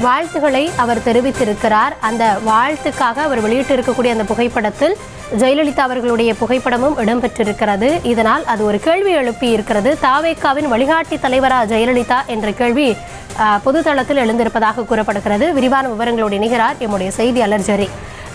வாழ்த்துக்களை அவர் தெரிவித்திருக்கிறார். அந்த வாழ்த்துக்காக அவர் வெளியிட்டிருக்கக்கூடிய அந்த புகைப்படத்தில் ஜெயலலிதா அவர்களுடைய புகைப்படமும் இடம்பெற்றிருக்கிறது. இதனால் அது ஒரு கேள்வி எழுப்பி இருக்கிறது. தாவேகாவின் வழிகாட்டி தலைவரா ஜெயலலிதா என்ற கேள்வி பொதுத்தளத்தில் எழுந்திருப்பதாக கூறப்படுகிறது. விரிவான விவரங்களோடு இணைகிறார் எம்முடைய செய்தியாளர் ஜெரி.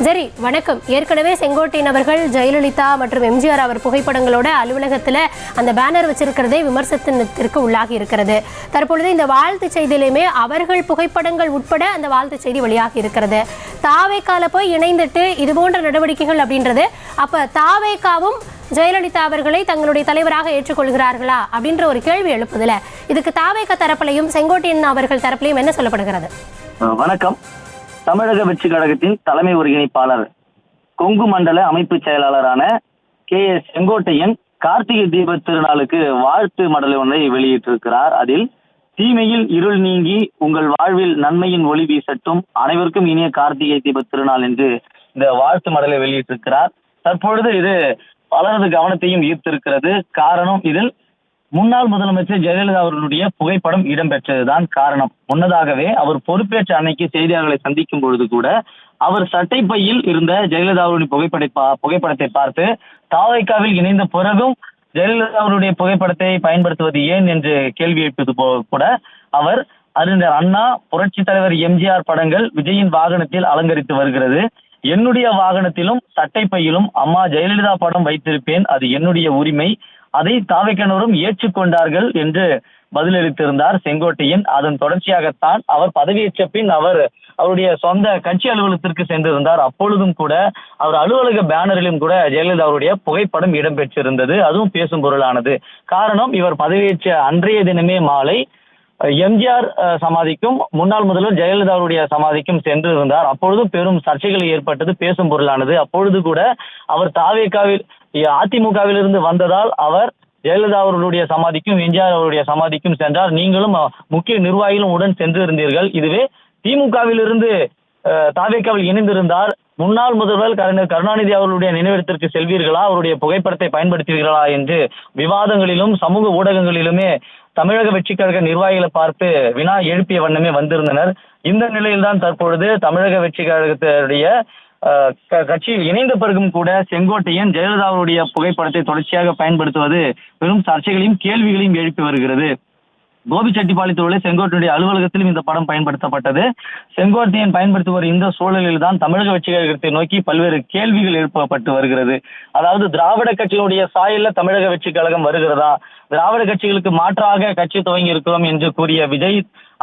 ஜெரி, வணக்கம். ஏற்கனவே செங்கோட்டையன் அவர்கள் ஜெயலலிதா மற்றும் எம்ஜிஆர் அவர் புகைப்படங்களோட அலுவலகத்தில் அந்த பேனர் வச்சிருக்கிறதே விமர்சனத்திற்கு உள்ளாகி இருக்கிறது. தற்பொழுது இந்த வாழ்த்து செய்தியிலுமே அவர்கள் புகைப்படங்கள் உட்பட அந்த வாழ்த்து செய்தி வெளியாகி இருக்கிறது. தாவேகால போய் இணைந்துட்டு இது போன்ற நடவடிக்கைகள் அப்படின்றது, அப்ப தாவேகாவும் ஜெயலலிதா அவர்களை தங்களுடைய தலைவராக ஏற்றுக்கொள்கிறார்களா அப்படின்ற ஒரு கேள்வி எழுப்புதுல, இதுக்கு தாவேகா தரப்பிலையும் செங்கோட்டையன் அவர்கள் தரப்பிலையும் என்ன சொல்லப்படுகிறது? வணக்கம். தமிழக வெற்றி கழகத்தின் தலைமை ஒருங்கிணைப்பாளர் கொங்கு மண்டல அமைப்பு செயலாளரான KS செங்கோட்டையன் கார்த்திகை தீப திருநாளுக்கு வாழ்த்து மடலை ஒன்றை வெளியிட்டிருக்கிறார். அதில் தீமையில் இருள் நீங்கி உங்கள் வாழ்வில் நன்மையின் ஒளி வீசட்டும், அனைவருக்கும் இனிய கார்த்திகை தீப திருநாள் என்று இந்த வாழ்த்து மடலை வெளியிட்டிருக்கிறார். தற்பொழுது இது பலரது கவனத்தையும் ஈர்த்திருக்கிறது. காரணம், இதில் முன்னாள் முதலமைச்சர் ஜெயலலிதா அவர்களுடைய புகைப்படம் இடம்பெற்றதுதான் காரணம். முன்னதாகவே அவர் பொறுப்பேற்ற அன்னைக்கு செய்தியாளர்களை சந்திக்கும் பொழுது கூட அவர் சட்டை பையில் இருந்த ஜெயலலிதா அவருடைய புகைப்படத்தை பார்த்து தாவேகாவில் இணைந்த பிறகும் ஜெயலலிதா அவருடைய புகைப்படத்தை பயன்படுத்துவது ஏன் என்று கேள்வி எழுப்பது கூட அவர் அறிஞர் அண்ணா, புரட்சி தலைவர் எம்ஜிஆர் படங்கள் விஜயின் வாகனத்தில் அலங்கரித்து வருகிறது. என்னுடைய வாகனத்திலும் சட்டை பையிலும் அம்மா ஜெயலலிதா படம் வைத்திருப்பேன், அது என்னுடைய உரிமை, அதை தாவேகாவினரும் ஏற்றுக்கொண்டார்கள் என்று பதிலளித்திருந்தார் செங்கோட்டையன். அதன் தொடர்ச்சியாகத்தான் அவர் பதவியேற்ற பின் அவருடைய சொந்த கட்சி அலுவலகத்திற்கு சென்றிருந்தார். அப்பொழுதும் கூட அவர் அலுவலக பேனரிலும் கூட ஜெயலலிதா அவருடைய புகைப்படம் இடம்பெற்றிருந்தது. அதுவும் பேசும் பொருளானது. காரணம், இவர் பதவியேற்ற அன்றைய தினமே மாலை எம்ஜிஆர் சமாதிக்கும் முன்னாள் முதல்வர் ஜெயலலிதா அவருடைய சமாதிக்கும் சென்று இருந்தார். அப்பொழுதும் பெரும் சர்ச்சைகள் ஏற்பட்டது, பேசும் பொருளானது. அப்பொழுது கூட அவர் தாவேகாவில் அதிமுகவில் இருந்து வந்ததால் அவர் ஜெயலலிதா அவர்களுடைய சமாதிக்கும் எம்ஜிஆர் அவருடைய சமாதிக்கும் சென்றார். நீங்களும் முக்கிய நிர்வாகிகளும் உடன் சென்று இருந்தீர்கள். இதுவே திமுகவில் இருந்து தாவேகாவில் இணைந்திருந்தார் முன்னாள் முதல்வர் கலைஞர் கருணாநிதி அவர்களுடைய நினைவிடத்திற்கு செல்வீர்களா, அவருடைய புகைப்படத்தை பயன்படுத்துவீர்களா என்று விவாதங்களிலும் சமூக ஊடகங்களிலுமே தமிழக வெற்றி கழக நிர்வாகிகளை பார்த்து வினா எழுப்பிய வண்ணமே வந்திருந்தனர். இந்த நிலையில்தான் தற்பொழுது தமிழக வெற்றி கழகத்தினுடைய கட்சியில் இணைந்த பிறகும் கூட செங்கோட்டையன் ஜெயலலிதாவுடைய புகைப்படத்தை தொடர்ச்சியாக பயன்படுத்துவது பெரும் சர்ச்சைகளையும் கேள்விகளையும் எழுப்பி வருகிறது. கோபிச்செட்டிப்பாளையத்தில் உள்ள செங்கோட்டையுடைய அலுவலகத்திலும் இந்த படம் பயன்படுத்தப்பட்டது. செங்கோட்டையன் பயன்படுத்தி வரும் இந்த சூழலில் தான் தமிழக வெற்றி கழகத்தை நோக்கி பல்வேறு கேள்விகள் எழுப்பப்பட்டு வருகிறது. அதாவது திராவிட கட்சிகளுடைய சாயல்ல தமிழக வெற்றி கழகம் வருகிறதா, திராவிட கட்சிகளுக்கு மாற்றாக கட்சி துவங்கி இருக்கிறோம் என்று கூறிய விஜய்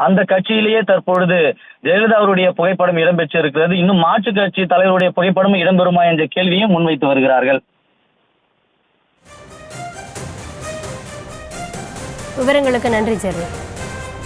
அந்த கட்சியிலேயே தற்பொழுது ஜெயலலிதா அவருடைய புகைப்படம் இடம்பெற்றிருக்கிறது. இன்னும் மாற்று கட்சி தலைவருடைய புகைப்படம் இடம்பெறுமா என்ற கேள்வியும் முன்வைத்து வருகிறார்கள். விவரங்களுக்கு நன்றி ஜெரி.